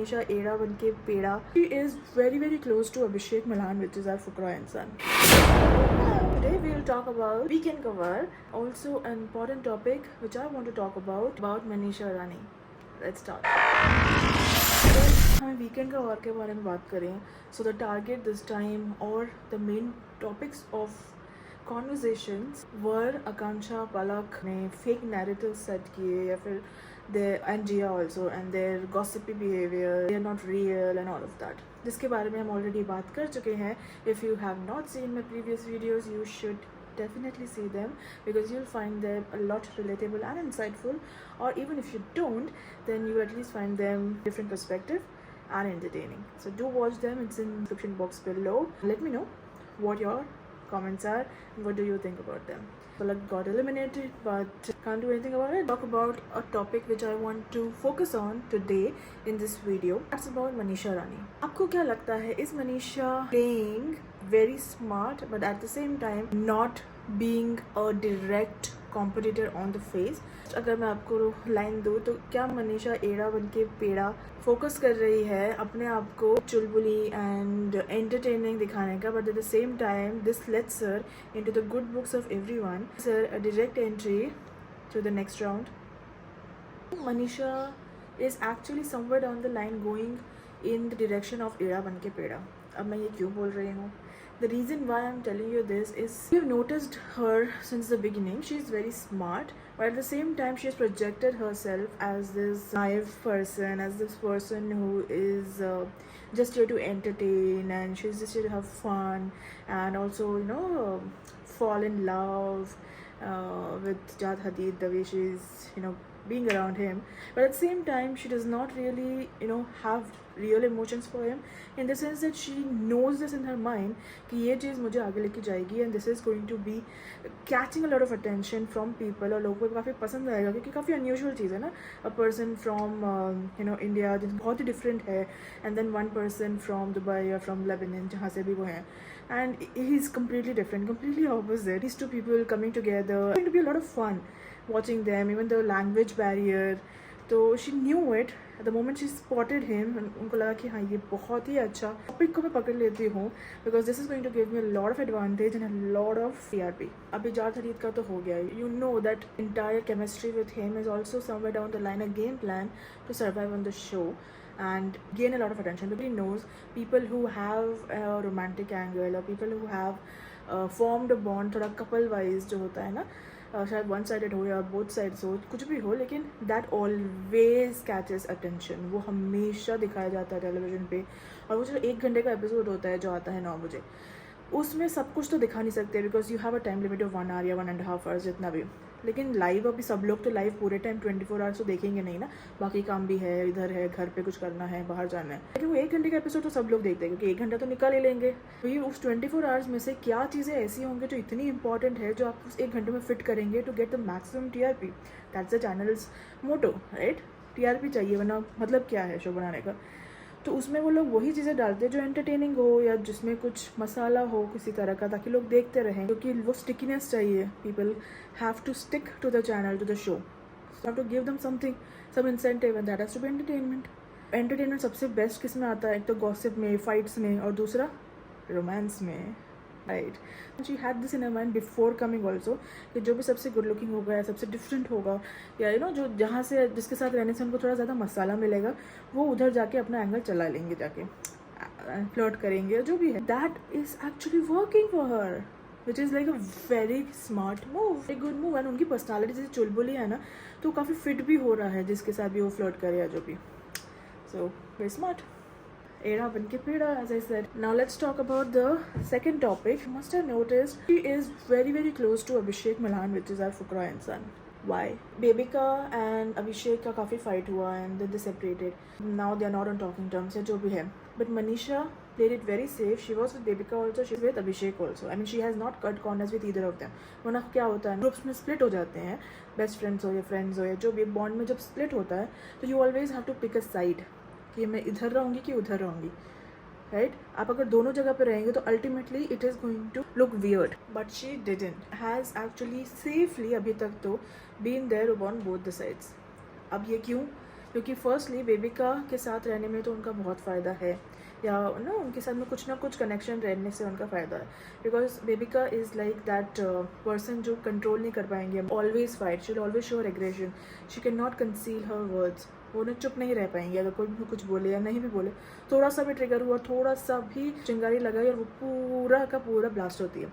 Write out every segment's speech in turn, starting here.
Manisha Era Banke Peda. She is very close to Abhishek Malan, which is our Fukra and son. Today we will talk about weekend cover. Also an important topic which I want to talk about Manisha Rani. Let's start. हम weekend कवर के बारे में बात करें so the target this time और the main topics of conversations were Akansha Palak ने fake narrative set किए या फिर their and Jia also and their gossipy behavior, they are not real and all of that. जिसके बारे में हम already बात कर चुके हैं. If you have not seen my previous videos, you should definitely see them because you'll find them a lot relatable and insightful, or even if you don't, then you at least find them different perspective and entertaining. So do watch them. It's in the description box below. Let me know what your comments are and what do you think about them. Palak got eliminated but can't do anything about it. Talk about a topic which I want to focus on today in this video. That's about Manisha Rani. आपको क्या लगता है इस Manisha being very smart but at the same time not being a direct competitor on the face? अगर मैं आपको line दूँ तो क्या मनीषा एड़ा बनके पेड़ा फोकस कर रही है अपने आप को चुलबुली एंड एंटरटेनिंग दिखाने का, but at the same time this lets her into the good books of everyone, sir a direct entry to the next round. Manisha is actually somewhere down the line going in the direction of एड़ा बनके पेड़ा. अब मैं ये क्यों बोल रही हूँ? The reason why I'm telling you this is you've noticed her since the beginning. She's very smart, but at the same time she has projected herself as this naive person, as this person who is just here to entertain, and she's just here to have fun and also fall in love with Jad Hadid, the way she's being around him. But at the same time she does not really have real emotions for him, in the sense that she knows this in her mind कि ये चीज़ मुझे आगे लेके जाएगी and this is going to be catching a lot of attention from people, और लोगों को काफ़ी पसंद आएगा क्योंकि काफ़ी unusual चीज़ है ना, a person from India जो बहुत ही different है, and then one person from Dubai or from Lebanon जहाँ से भी वो हैं, and he's completely different, completely opposite. These two people coming together, it's going to be a lot of fun watching them, even the language barrier. तो she knew it at the moment she spotted him, उनको लगा कि हाँ ये बहुत ही अच्छा topic को मैं पकड़ लेती हूँ because this is going to give me a lot of advantage and a lot of TRP. अभी जाद हरीद का तो हो गया, you know that entire chemistry with him is also somewhere down the line a game plan to survive on the show and gain a lot of attention because he knows people who have a romantic angle or people who have formed a bond थोड़ा couple wise जो होता है ना, शायद one sided हो या both sides हो, कुछ भी हो, लेकिन दैट ऑलवेज कैचेस अटेंशन. वो हमेशा दिखाया जाता है टेलीविजन पे, और वो जो 1 घंटे का एपिसोड होता है जो आता है 9 बजे, उसमें सब कुछ तो दिखा नहीं सकते because you have a time limit of 1 hour या 1.5 आवर्स जितना भी. लेकिन लाइव अभी सब लोग तो लाइव पूरे टाइम 24 आवर्स तो देखेंगे नहीं ना, बाकी काम भी है, इधर है, घर पे कुछ करना है, बाहर जाना है, लेकिन वो 1 घंटे का एपिसोड तो सब लोग देखते हैं क्योंकि 1 घंटा तो निकाल ही लेंगे. तो ये उस 24 आवर्स में से क्या चीज़ें ऐसी होंगी जो इतनी इंपॉर्टेंट है जो आप उस 1 घंटे में फिट करेंगे to get the maximum TRP. That's the channel's motto, right? TRP चाहिए, वरना मतलब क्या है शो बनाने का. तो उसमें वो लोग वही चीज़ें डालते हैं जो एंटरटेनिंग हो या जिसमें कुछ मसाला हो किसी तरह का, ताकि लोग देखते रहें, क्योंकि वो स्टिकीनेस चाहिए. People have to stick to the channel, to the show, have to give them something, some incentive, and that has to be entertainment. Entertainment सबसे बेस्ट किस में आता है? एक तो गॉसिप में, फाइट्स में, और दूसरा रोमांस में, right? She had this in mind before coming also कि जो भी सबसे गुड लुकिंग होगा या सबसे डिफरेंट होगा या जो जहाँ से जिसके साथ रहने से उनको थोड़ा ज़्यादा मसाला मिलेगा, वो उधर जाके अपना एंगल चला लेंगे, जाके फ्लर्ट करेंगे, जो भी है. That is actually working for her, which is like a very smart move, very good move. And उनकी पर्सनैलिटी जैसे चुलबुली है ना, तो काफ़ी फिट भी हो रहा है जिसके साथ भी वो फ्लर्ट करे या जो भी. So very smart. Era Banke Peda, as I said. Now let's talk about the second topic. You must have noticed she is very close to Abhishek Malan, which is our Fukra and son. Why? Bebika and Abhishek का काफ़ी fight हुआ and then they separated. Now they are not on talking terms या जो भी है. But Manisha played it very safe. She was with Bebika also. She's with Abhishek also. I mean she has not cut corners with either of them. वरना क्या होता है, groups में split हो जाते हैं, बेस्ट फ्रेंड्स हो या फ्रेंड्स हो या जो भी, बॉन्ड में जब स्प्लिट होता है तो you always have to pick a side कि मैं इधर रहूँगी कि उधर रहूँगी, राइट? आप अगर दोनों जगह पे रहेंगे तो ultimately it is going to look weird. But she didn't, has actually safely अभी तक तो been there on both the sides. अब ये क्यों? क्योंकि फर्स्टली बेबिका के साथ रहने में तो उनका बहुत फ़ायदा है, या ना उनके साथ में कुछ ना कुछ कनेक्शन रहने से उनका फ़ायदा है, because bebinca is like that person जो कंट्रोल नहीं कर पाएंगे, always fight, she will always show aggression, she can not conceal her words, वो ना चुप नहीं रह पाएंगे, अगर कोई भी कुछ बोले या नहीं भी बोले, थोड़ा सा भी ट्रिगर हुआ, थोड़ा सा भी चिंगारी लगाई और वो पूरा का पूरा ब्लास्ट होती है।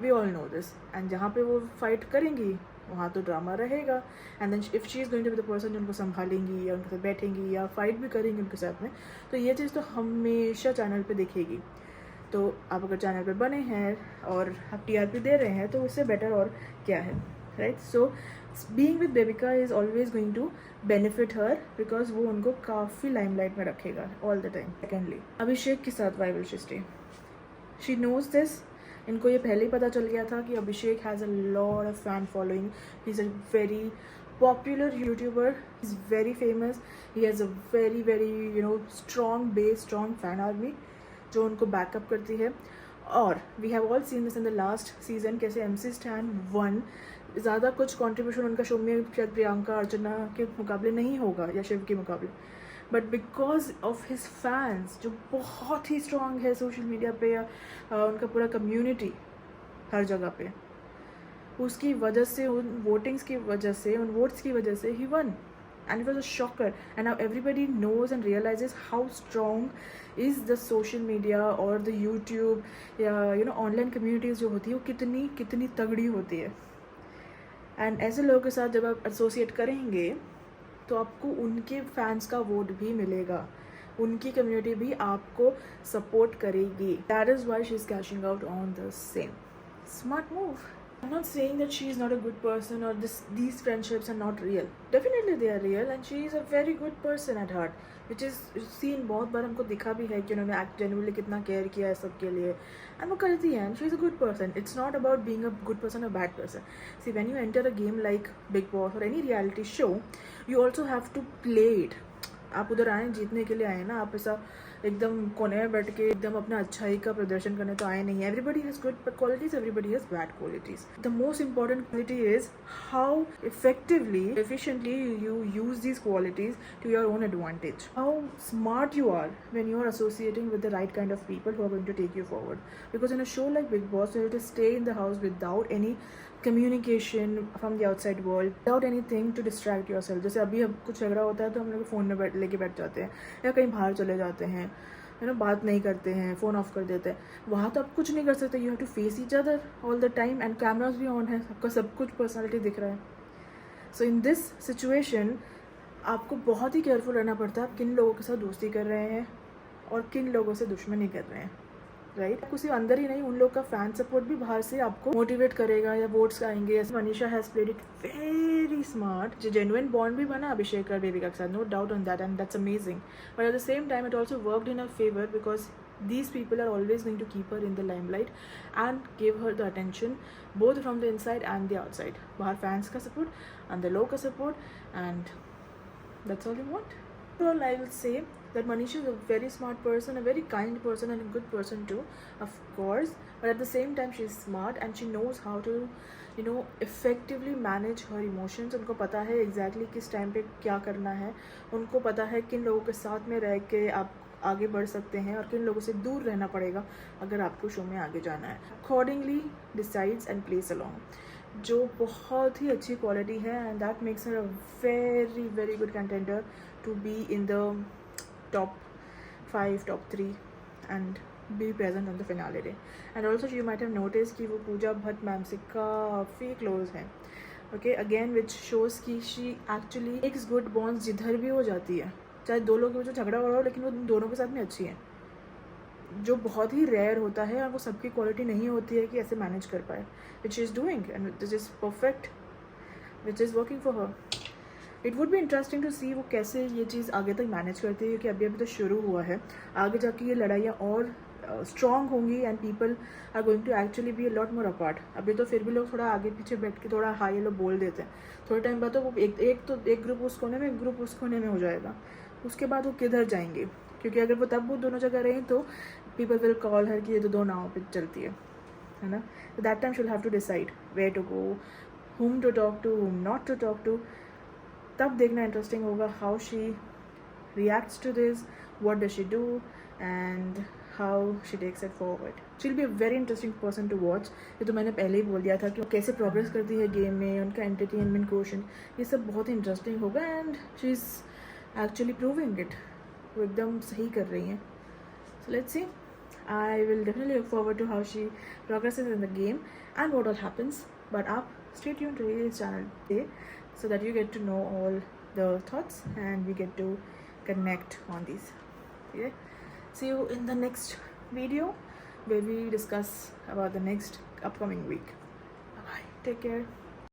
We all know this, and जहाँ पे वो फाइट करेंगी वहाँ तो ड्रामा रहेगा, and then if she is going to be the person जो उनको संभालेंगी या उनके साथ बैठेंगी या फाइट भी करेंगी उनके साथ में, तो ये चीज़ तो हमेशा चैनल पे दिखेगी। तो आप अगर चैनल पे बने हैं और आप टीआरपी दे रहे हैं तो उससे बेटर और क्या है, right? So being with Bebika is always going to benefit her, because वो उनको काफ़ी लाइमलाइट में रखेगा all the time. Secondly, Abhishek के साथ why will she stay? She knows this, इनको ये पहले ही पता चल गया था कि Abhishek has a lot of fan following, he is a very popular YouTuber, he is very famous, he has a very very strong base, strong fan army जो उनको बैकअप करती है। और we have all seen this in the last season, कैसे MC Stan 1 ज़्यादा कुछ contribution उनका show में शायद प्रियंका अर्चना के मुकाबले नहीं होगा या शिव के मुकाबले, but because of his fans जो बहुत ही स्ट्रॉन्ग है सोशल मीडिया पे, या उनका पूरा कम्युनिटी हर जगह पे, उसकी वजह से, उन वोटिंग्स की वजह से, उन वोट्स की वजह से ही one, and it was a shocker, and now everybody knows and realizes how strong is the social media or the YouTube या ऑनलाइन communities जो होती है वो कितनी कितनी तगड़ी होती है। एंड ऐसे लोगों के साथ जब आप एसोसिएट करेंगे तो आपको उनके फैंस का वोट भी मिलेगा, उनकी कम्युनिटी भी आपको सपोर्ट करेगी। That is why she is caching out on the same smart move. I'm not saying that she is not a good person or these friendships are not real. Definitely they are real, and she is a very good person at heart, which is seen बहुत बार हमको दिखा भी है कि उन्होंने genuinely कितना care किया है सबके लिए, and वो करती है, and she is a good person. It's not about being a good person or bad person. See, when you enter a game like Big Boss or any reality show, you also have to play it. आप उधर आए जीतने के लिए आए ना, आप ऐसा एकदम कोने में बैठ के एकदम अपना अच्छाई का प्रदर्शन करने तो आए नहीं। Everybody has good qualities, everybody has bad qualities. The most important quality is how effectively efficiently you use these qualities to your own advantage, how smart you are when you are associating with the right kind of people who are going to take you forward. Because in a show like Big Boss, you have to stay in the house without any communication from the outside world, without anything to distract yourself. जैसे अभी अब कुछ झगड़ा होता है तो हम लोग फ़ोन में लेके बैठ जाते हैं या कहीं बाहर चले जाते हैं, बात नहीं करते हैं, फ़ोन ऑफ कर देते हैं। वहाँ तो आप कुछ नहीं कर सकते, you have to face each other all the time, and cameras भी ऑन है, आपका सब कुछ पर्सनैलिटी दिख रहा है। सो इन दिस सिचुएशन आपको बहुत ही केयरफुल रहना पड़ता है आप किन लोगों के साथ दोस्ती कर रहे हैं और किन लोगों से दुश्मनी कर रहे हैं, राइट? आपको सिर्फ अंदर ही नहीं, उन लोग का फैन सपोर्ट भी बाहर से आपको मोटिवेट करेगा या वोट्स आएंगे। Manisha has played it very smart, जो जेन्युइन बॉन्ड भी बना अभिषेक और बेबिका के साथ, no doubt on that, and that's amazing. But at the same time it also worked in a favour, because these people are always going to keep her in the limelight and give her the attention both from the inside and the outside. bahar fans ka support, and the low ka support, and that's all you want. Overall, I will say that Manisha is a very smart person, a very kind person, and a good person too, of course. But at the same time, she is smart and she knows how to, effectively manage her emotions. उनको पता है exactly किस time पे क्या करना है, उनको पता है किन लोगों के साथ में रह के आप आगे बढ़ सकते हैं और किन लोगों से दूर रहना पड़ेगा अगर आपको शो में आगे जाना है। Accordingly decides and plays along, जो बहुत ही अच्छी क्वालिटी है, and that makes her a very very good contender to be in the top 5, top 3 and be present on the finale day. And also you might have noticed कि वो Pooja Bhatt ma'am से काफ़ी close है, okay, again which shows कि she actually makes good bonds जिधर भी हो जाती है, चाहे दो लोगों में जो झगड़ा हो रहा हो, लेकिन वो दोनों के साथ में अच्छी है, जो बहुत ही रेयर होता है और वो सबकी क्वालिटी नहीं होती है कि ऐसे मैनेज कर पाए, which is doing and this is perfect, which is working for her. It would be interesting to see वो कैसे ये चीज़ आगे तक मैनेज करती है, क्योंकि अभी अभी तो शुरू हुआ है, आगे जाके ये लड़ाइयाँ और स्ट्रॉन्ग होंगी and people are going to actually be a lot more apart. अभी तो फिर भी लोग थोड़ा आगे पीछे बैठ के थोड़ा हाई लो बोल देते हैं, थोड़े टाइम बाद तो वो एक ग्रुप उस कोने में, एक ग्रुप उस कोने में हो जाएगा, उसके बाद वो किधर जाएंगे? क्योंकि अगर वो तब वो दोनों जगह रहें तो पीपल विल कॉल हर कि ये तो दो नाव पे चलती है ना। That time she will have to decide where to go, whom to talk to, whom not to talk to. तब देखना इंटरेस्टिंग होगा how she reacts to this, what does she do, and how she takes it forward. She'll be a very interesting person to watch. ये तो मैंने पहले ही बोल दिया था कि वो कैसे प्रोग्रेस करती है गेम में, उनका एंटरटेनमेंट क्वेश्चन, ये सब बहुत इंटरेस्टिंग होगा and she is actually proving it. वो एकदम सही कर रही हैं. So let's see. I will definitely look forward to how she progresses in the game and what all happens. But up, stay tuned to this channel today so that you get to know all the thoughts and we get to connect on these. Okay, see you in the next video where we discuss about the next upcoming week. Bye bye, take care.